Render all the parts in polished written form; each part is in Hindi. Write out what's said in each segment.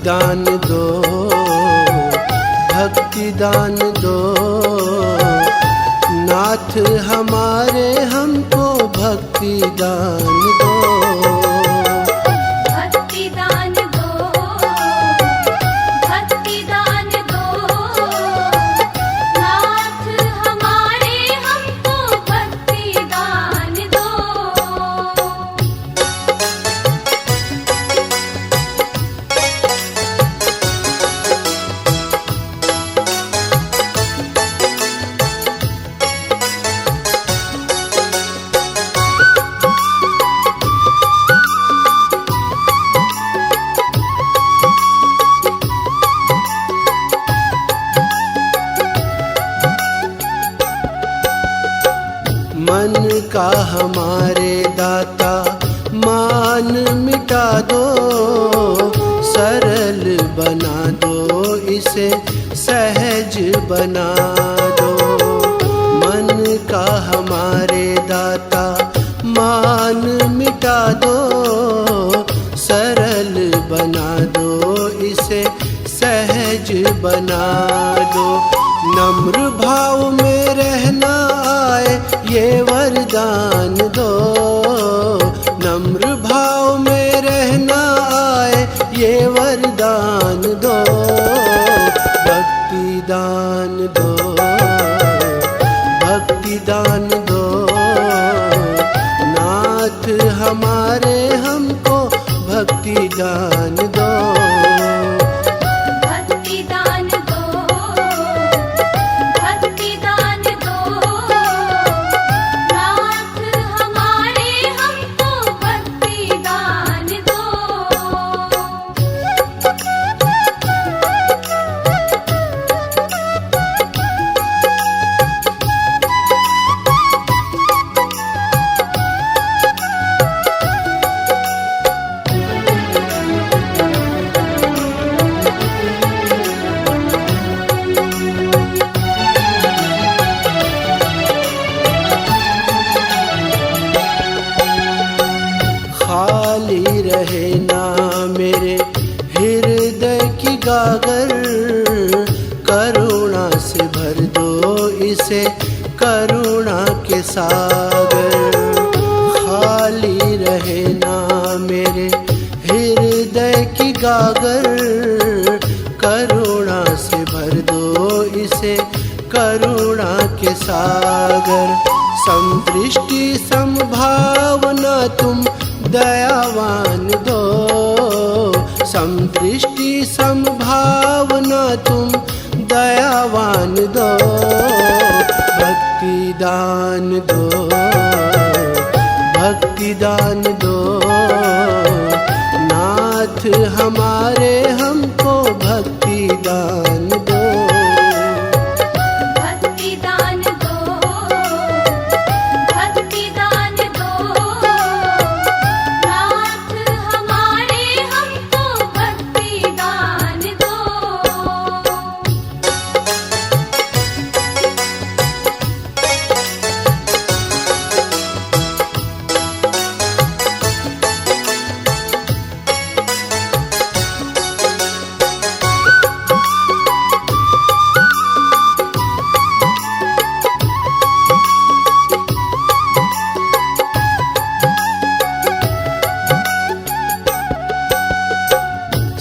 दान दो, भक्ति दान दो, नाथ हमारे हमको भक्ति दान दो। भक्ति दान दो, भक्ति दान दो, नाथ हमारे हमको भक्ति दान दो। मन का हमारे दाता मान मिटा दो, सरल बना दो, इसे सहज बना दो। मन का हमारे दाता मान मिटा दो, सरल बना दो, इसे सहज बना दो। नम्र भाव में रहना आए ये वरदान दो, नम्र भाव में रहना आए ये वरदान दो। भक्ति दान दो, भक्ति दान दो, नाथ हमारे हमको भक्ति दान दो। भक्ति दान दो, भक्ति दान दो, नाथ हमारे हमको भक्ति दान दो। खाली रहे ना मेरे हृदय की गागर, करुणा से भर दो इसे करुणा के सागर। खाली रहे ना मेरे हृदय की गागर, करुणा से भर दो इसे करुणा के सागर। समदृष्टि समभावना तुम दयावान दो, समदृष्टि समभावना तुम दयावान दो। भक्ति दान दो, भक्ति दान दो, नाथ हमारे हमको भक्ति दान दो। भक्ति दान दो, भक्ति दान दो, नाथ हमारे हमको भक्ति दान दो।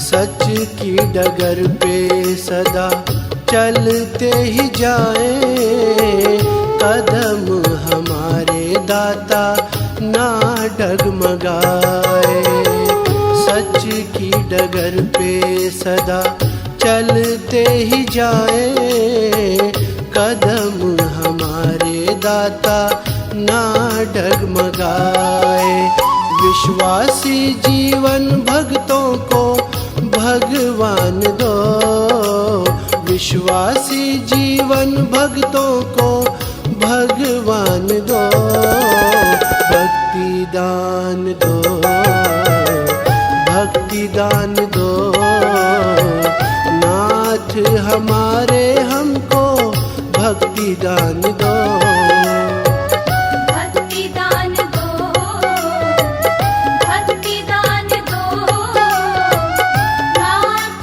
सच की डगर पे सदा चलते ही जाएं, कदम हमारे दाता ना डगमगाए। सच की डगर पे सदा चलते ही जाएं, कदम हमारे दाता ना डगमगाए। विश्वासी जीवन भक्तों को भगवान दो, विश्वासी जीवन भक्तों को भगवान दो। भक्ति दान दो, भक्ति दान दो, नाथ हमारे हमको भक्ति दान दो। भक्ति दान दो, भक्ति दान दो, नाथ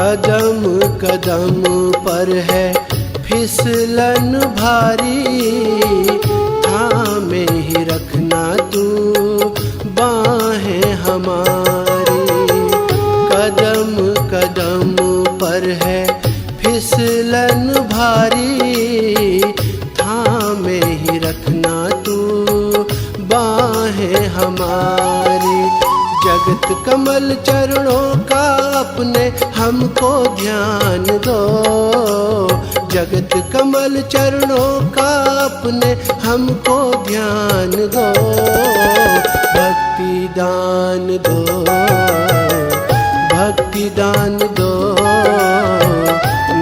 कदम कदम पर है फिसलन भारी, थामे ही रखना तू बाहें हमारी। कदम कदम पर है फिसलन भारी, थामे ही रखना तू बाहें हमारी। जगत कमल चरणों का अपने हमको ध्यान दो, जगत कमल चरणों का अपने हमको ध्यान दो। भक्ति दान दो, भक्ति दान दो,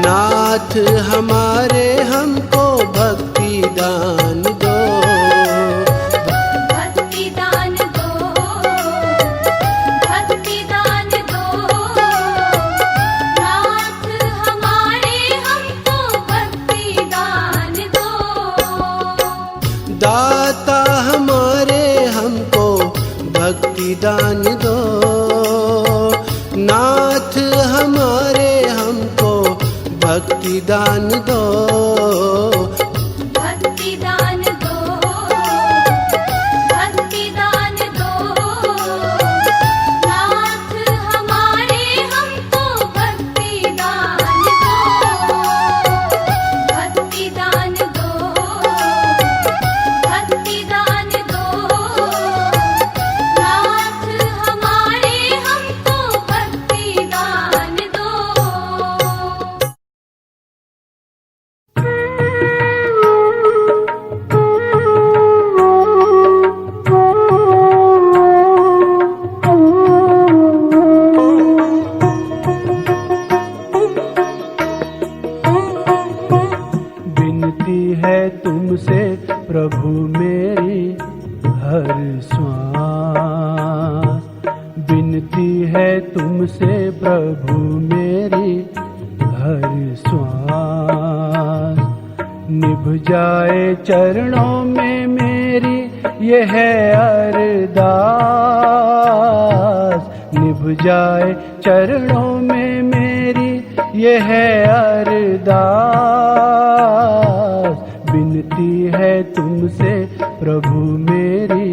नाथ हमारे हमको भक्ति दान दो। भक्ति दान दो, भक्ति दान दो, नाथ हमारे हमको भक्ति दान दो। दाता हमारे हमको भक्ति दान दो, नाथ हमारे हमको भक्ति दान दो। भक्ति दान दो, भक्ति दान दो, नाथ हमारे हमको भक्ति दान दो। भक्ति दान दो, भक्ति दान दो, नाथ हमारे हमको भक्ति दान दो। विनती है तुमसे प्रभु मेरी हर श्वास, विनती है तुमसे प्रभु मेरी हर श्वास। निभ जाए चरणों में मेरी ये है अरदास, निभ जाए चरणों में मेरी ये है अरदास। विनती है तुमसे प्रभु मेरी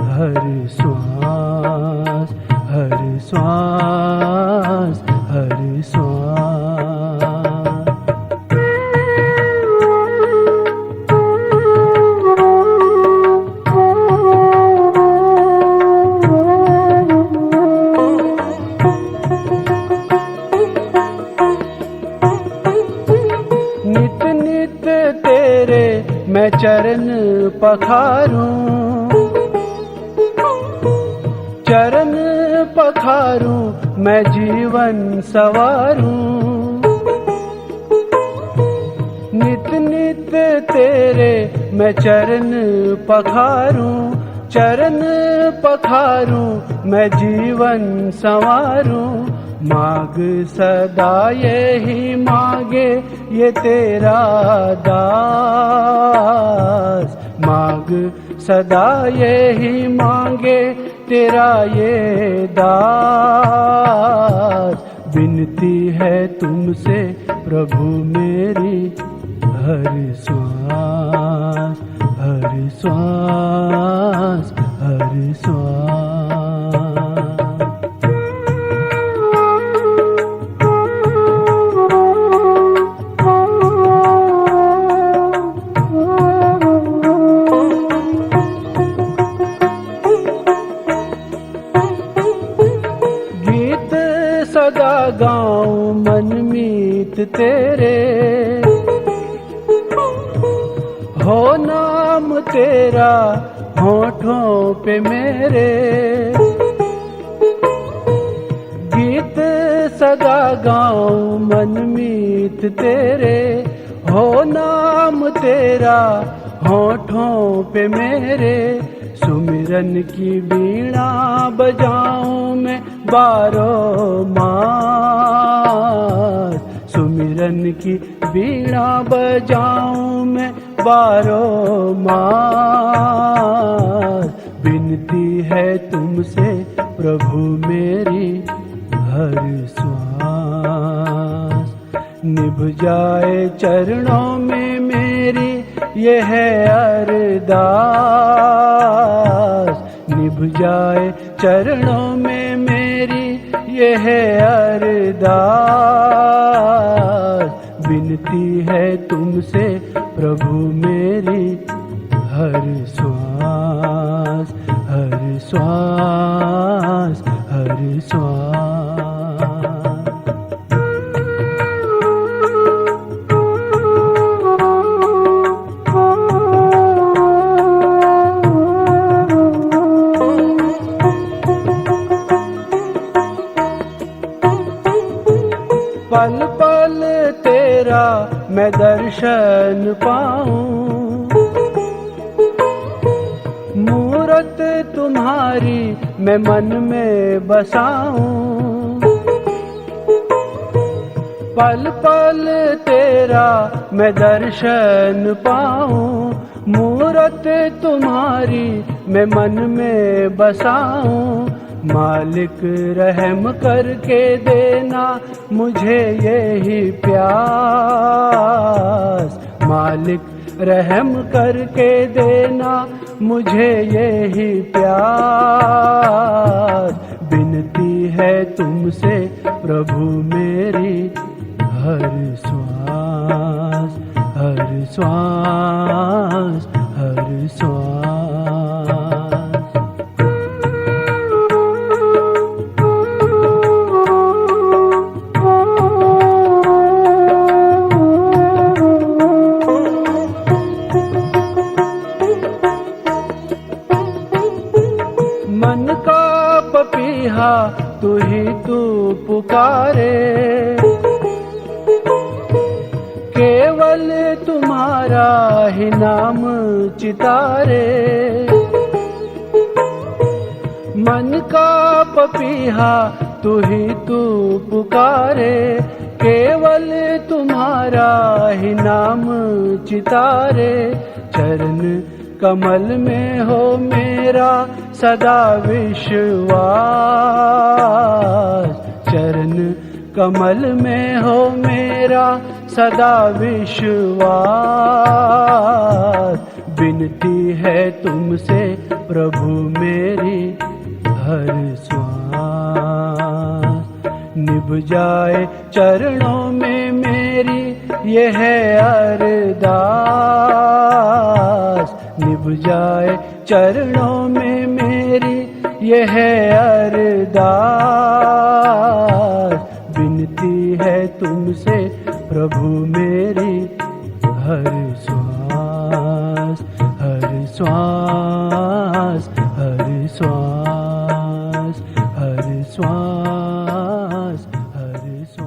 हर श्वास, हर श्वास, हर श्वास। नित नित तेरे मैं चरण पखारूं, चरण पखारूं मैं जीवन सवारूं। नित नित तेरे मैं चरण पखारूं, चरण पखारूं मैं जीवन संवारूं। मांग सदा यही मांगे ये तेरा दास, मांग सदा यही मांगे तेरा ये दास। विनती है तुमसे प्रभु मेरी हर श्वास, हर श्वास, हर श्वास। सदा गाऊं मन मीत तेरे, हो नाम तेरा होठों पे मेरे। गीत सदा गाऊं मन मीत तेरे, हो नाम तेरा होठों पे मेरे। सुमिरन की वीणा बजाऊं मैं बारों मास, सुमिरन की वीणा बजाऊं मैं बारों मास। विनती है तुमसे प्रभु मेरी हर श्वास, निभ जाए चरणों में मेरी ये है अरदास। निभ जाए चरणों में मेरी ये है अरदास। विनती है तुमसे प्रभु मेरी हर श्वास हर श्वास हर श्वास। पल पल तेरा मैं दर्शन पाऊं, मूरत तुम्हारी मैं मन में बसाऊं। पल पल तेरा मैं दर्शन पाऊं, मूरत तुम्हारी मैं मन में बसाऊं। मालिक रहम करके देना मुझे यही प्यास। मालिक रहम करके देना मुझे यही प्यास। विनती है तुमसे प्रभु मेरी हर श्वास हर श्वास हर श्वास। मन का पपीहा तू ही तू पुकारे, केवल तुम्हारा ही नाम चितारे। मन का पपीहा तू ही तू पुकारे, केवल तुम्हारा ही नाम चितारे। चरण कमल में हो मेरा सदा विश्वास। चरण कमल में हो मेरा सदा विश्वास। विनती है तुमसे प्रभु मेरी हर श्वास। निभ जाए चरणों में मेरी ये है अरदास। निभ जाए चरणों में मेरी ये है अरदास। विनती है तुमसे प्रभु मेरी हर श्वास हर श्वास हर श्वास हर श्वास हर श्वास।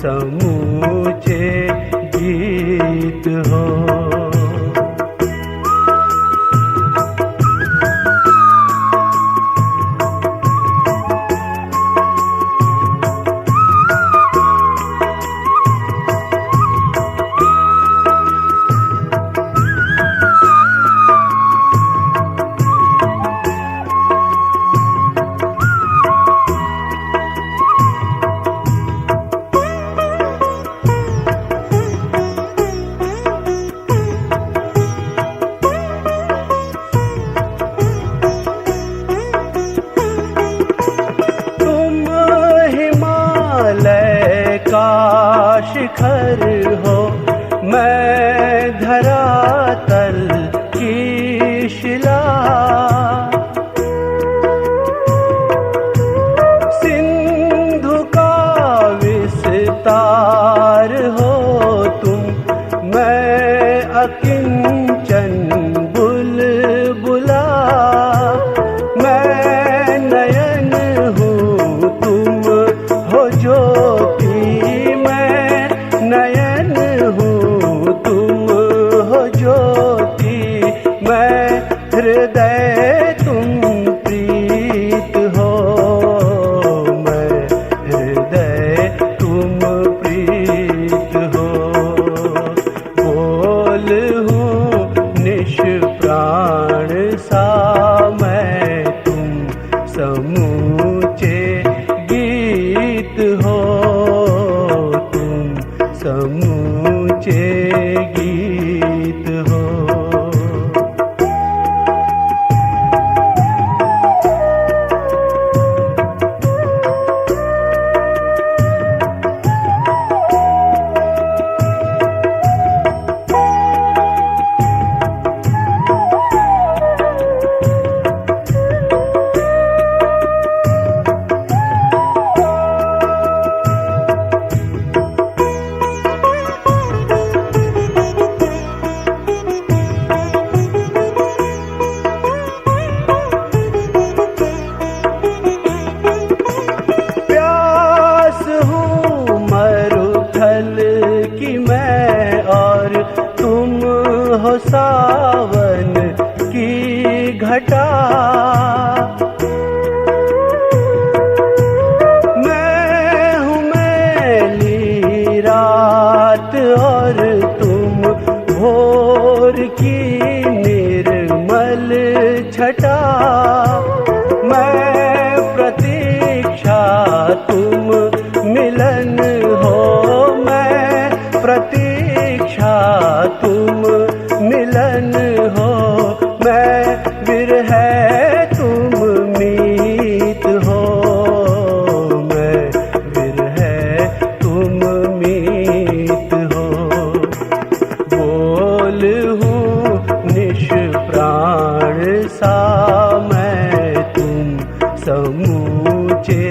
समूचे गीत हो। अकिंचन बुलबुला, मैं नयन हूँ तुम हो ज्योति, मैं नयन हूँ तुम हो ज्योति, मैं हृदय तुम प्रीत हो, मैं हृदय तुम प्रीत हो। बोल हूँ निश प्राण सा मैं तुम समूचे गीत हो, तुम समूचे गीत हो। हो सावन की घटा, मैं हूँ मैली रात और तुम भोर की निर्मल छटा, मैं प्रतीक्षा तुम मिलन हो, मैं प्रतीक्षा तुम मिलन हो, मैं विरह तुम मीत हो, मैं विरह तुम मीत हो। बोल हूँ निश प्राण सा मैं तुम समूचे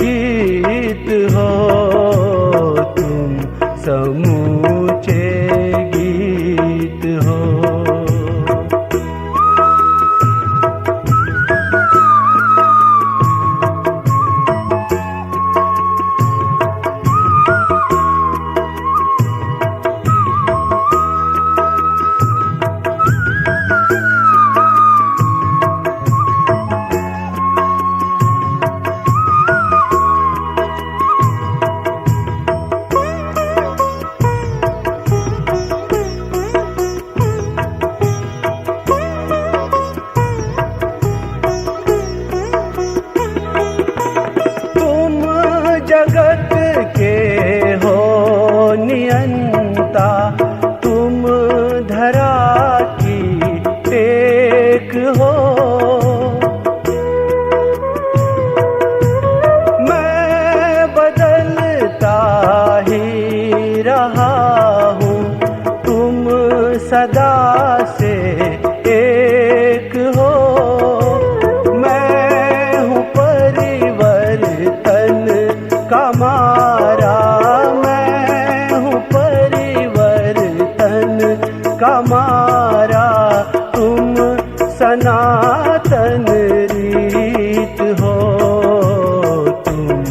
गीत हो, तुम समूचे गीत हो। जगत के हो नियंता, तुम धरा की टेक हो, मैं बदलता ही रहा हूँ, तुम सदा से एक हो, मैं हूँ परिवर्तन का मारा, मैं हूँ परिवर्तन का मारा, तुम सनातन रीत हो, तुम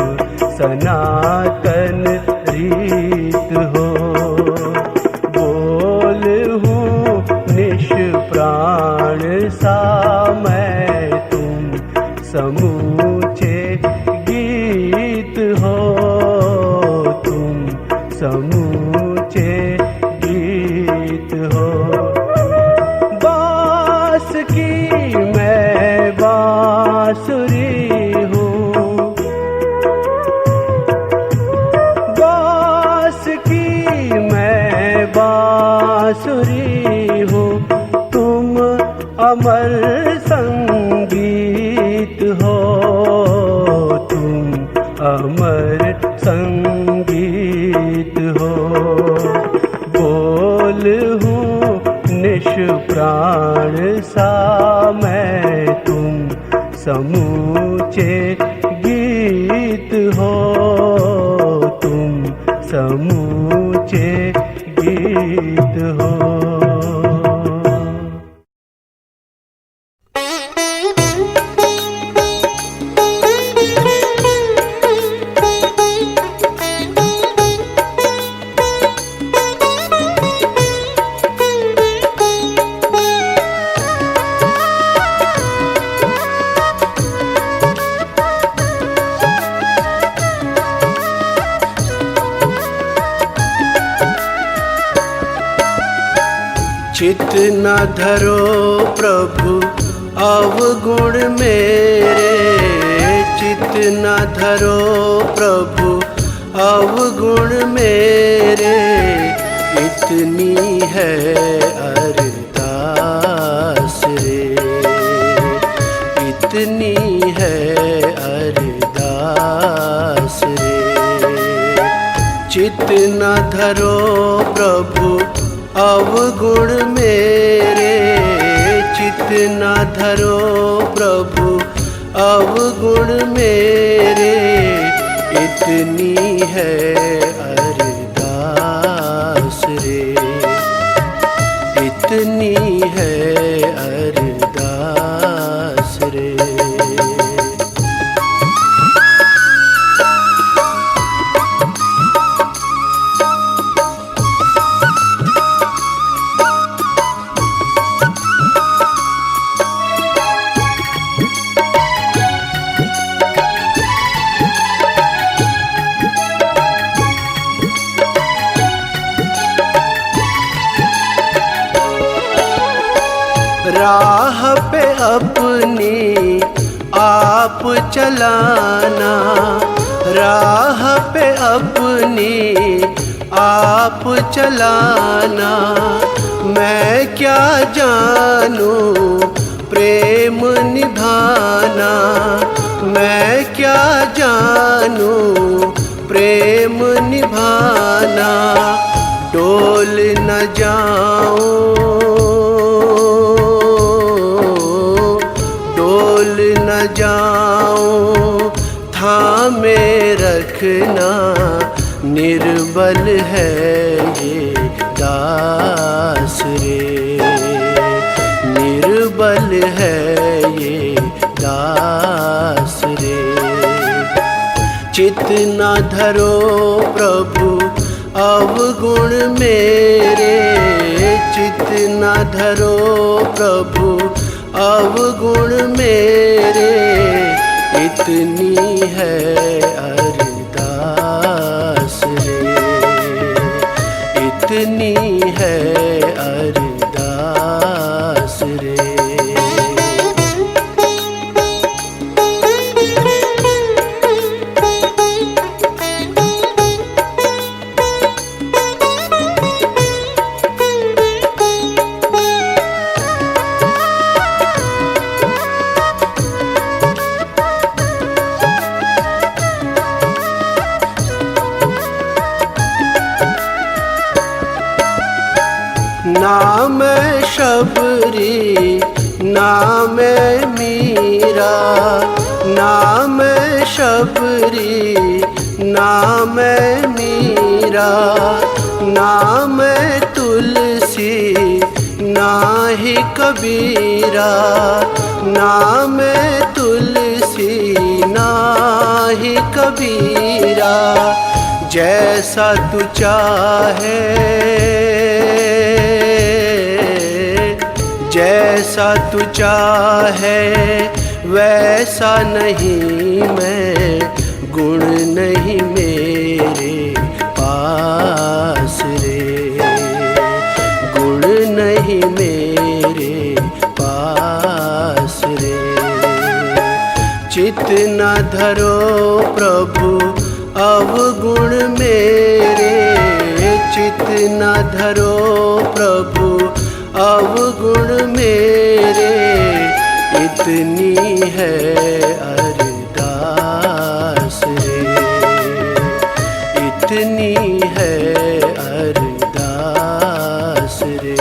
सनातन रीत हो। बोल हूँ निश प्राण सा मैं तुम समूचे गीत हो, तुम समूचे गीत हो। बांस की मैं बांसुरी हूँ, बांस की मैं बांसुरी हूँ, तुम अमर संगीत हो, तुम अमर संगीत हो। बोल हूँ निश प्राण सा मैं तुम समूचे गीत हो, तुम समूचे गीत हो। चित न धरो प्रभु अवगुण मेरे, चित न धरो प्रभु अवगुण मेरे, इतनी है अरदास रे, इतनी है अरदास रे। चित न धरो प्रभु अवगुण मेरे, चित न धरो प्रभु अवगुण मेरे, इतनी है अरदास रे, इतनी है अरदास रे। राह पे अपनी आप चलाना, राह पे अपनी आप चलाना, मैं क्या जानूं प्रेम निभाना, मैं क्या जानूं प्रेम निभाना, डोल न जाऊं, जाऊं थामे रखना, निर्बल है ये दास रे, निर्बल है ये दास रे। चित न धरो प्रभु अवगुण मेरे, चित न धरो प्रभु अवगुण मेरे, इतनी है अरदास रे, इतनी है अरदास रे। ना मैं शबरी ना मैं मीरा, ना मैं शबरी ना मैं मीरा, ना मैं तुलसी ना ही कबीरा, ना मैं तुलसी ना ही कबीरा, जैसा तू चाहे, जैसा तू चाहे वैसा नहीं मैं, गुण नहीं मेरे पास रे, गुण नहीं मेरे पास रे। चित न धरो प्रभु अवगुण मेरे, चित न धरो प्रभु अवगुण मेरे, इतनी है अरदास रे, इतनी है अरदास रे।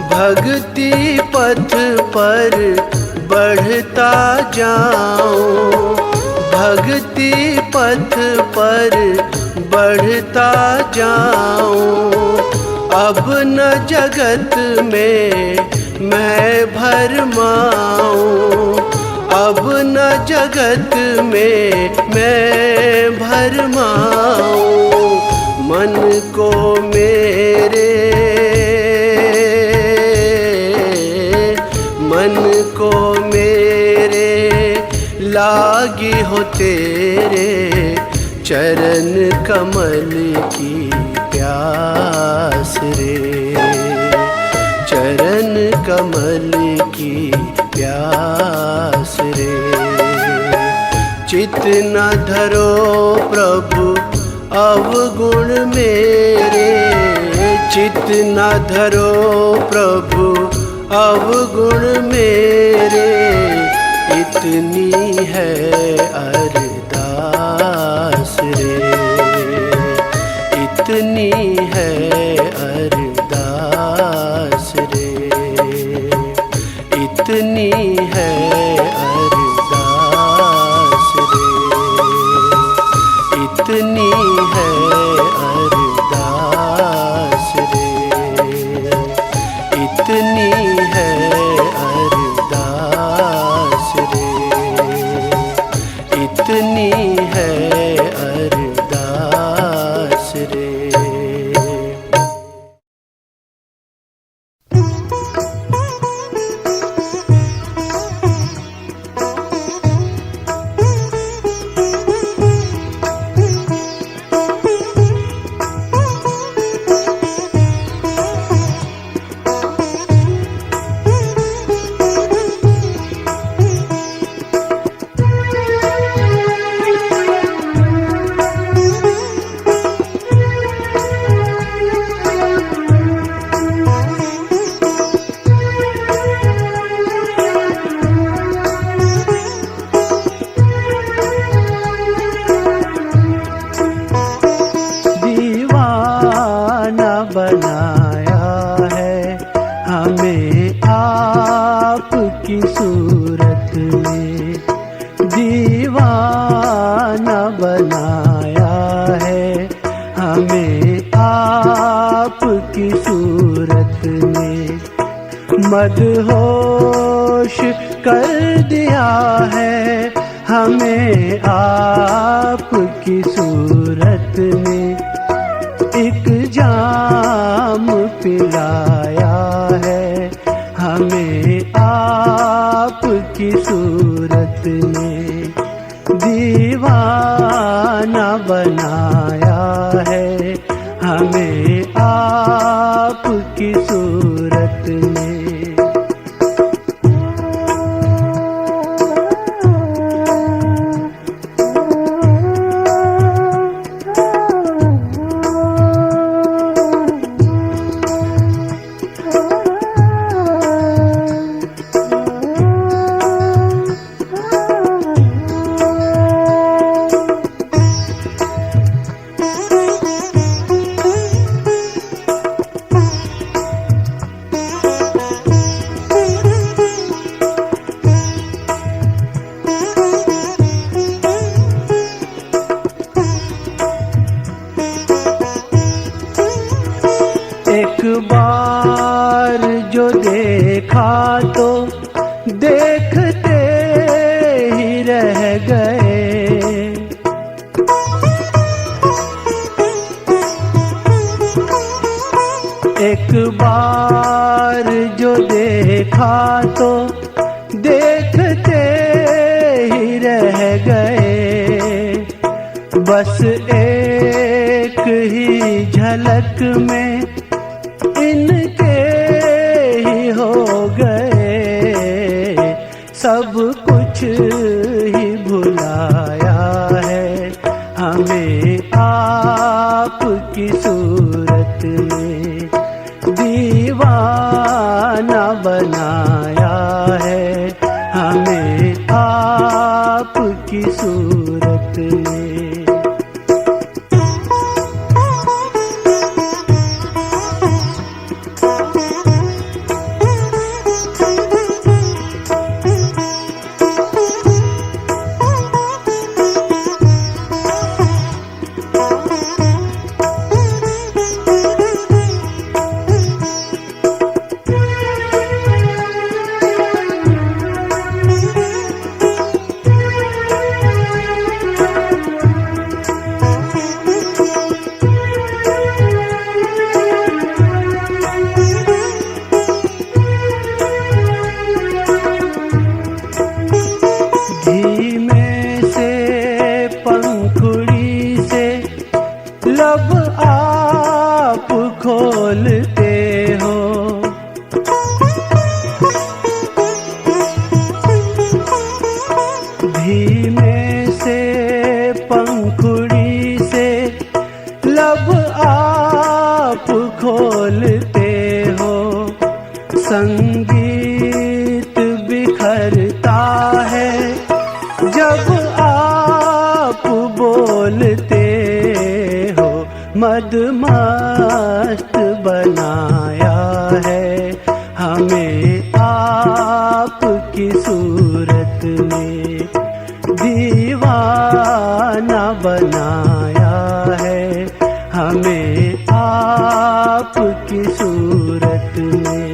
भक्ति पथ पर बढ़ता जाऊं, भक्ति पथ पर बढ़ता जाऊं, अब न जगत में मैं भरमाऊं, अब न जगत में मैं भरमाऊं। मन को मेरे, मन को मेरे लागी हो तेरे चरण कमल की प्यास रे, चरण कमल की प्यास रे। चित न धरो प्रभु अवगुण मेरे, चित न धरो प्रभु अवगुण मेरे। इतनी है अरदास रे, इतनी है अरदास रे, इतनी है अरदास रे, इतनी है अरदास रे, इतनी है अरदास रे, इतनी है अरदास रे। बनाया है हमें आपकी सूरत में, दीवाना बनाया है हमें आपकी सूरत में। मदहोश कर दिया है हमें आपकी सूरत में। एक जाम पिलाया है हमें आपकी सूरत में। दीवाना बनाया है हमें आपकी सूरत में। एक बार जो देखा तो देखते ही रह गए। एक बार जो देखा तो देखते ही रह गए। बस एक ही झलक में इनके ही हो गए। सब कुछ ही भुलाया है हमें आपकी सूरत में। दीवाना बनाया है हमें आपकी सूरत में। मोती में से पंखुड़ी से लब आप खोलते हो, संगीत बिखरता है जब आप बोलते हो। मदमस्त बनाया है हमें आपकी सूरत ने, दीवाना बनाया है हमें आपकी सूरत ने।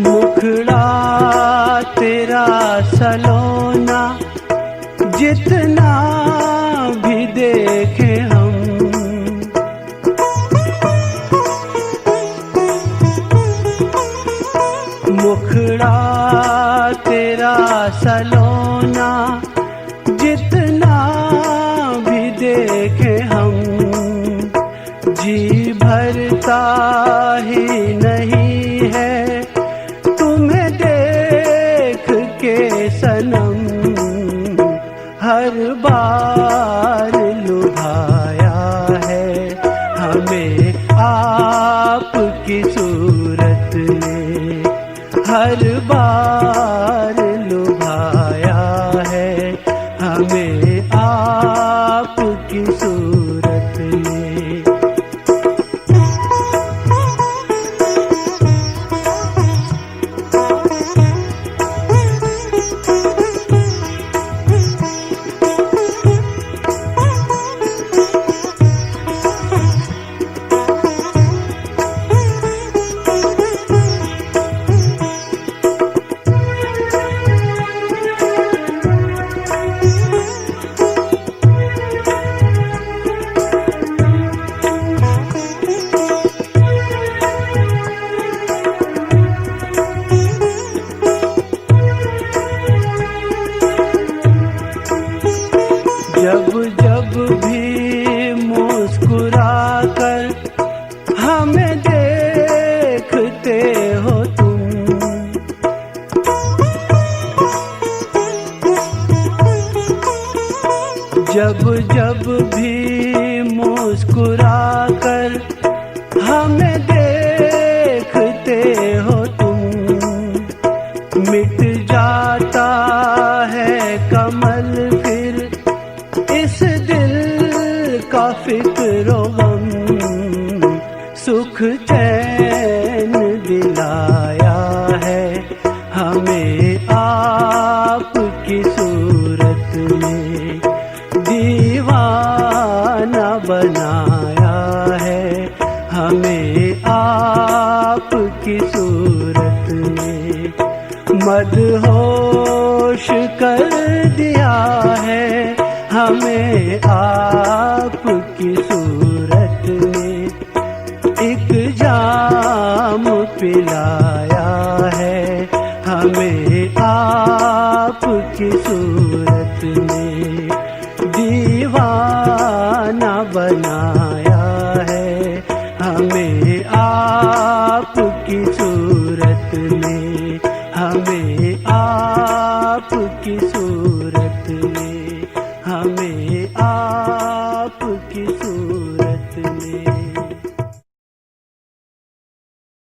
मुखड़ा तेरा सलोना जितना भी देखे हम, मुखड़ा तेरा सलोना जितना भी देखे हम, जी भरता ही नहीं है तुम्हें देख के सनम। हर बार लुभाया है हमें आपकी सूरत ने, हर बार लुभाया है हमें आपकी सूरत ने। जब जब भी मुस्कुरा कर हमें देखते हो तुम, जब जब भी मुस्कुरा कर हमें देखते हो तुम, मिट जाता है कमल फिर इस दिल का फिक्रो गम। सुख चैन दिलाया है हमें आपकी सूरत ने, दीवाना बनाया है हमें आपकी सूरत ने। मदहोश कर दिया है हमें आपकी सूरत ने, एक जाम पिलाया है हमें आपकी सूरत ने, दीवाना बनाया है हमें आपकी सूरत ने, हमें आपकी सूरत ने।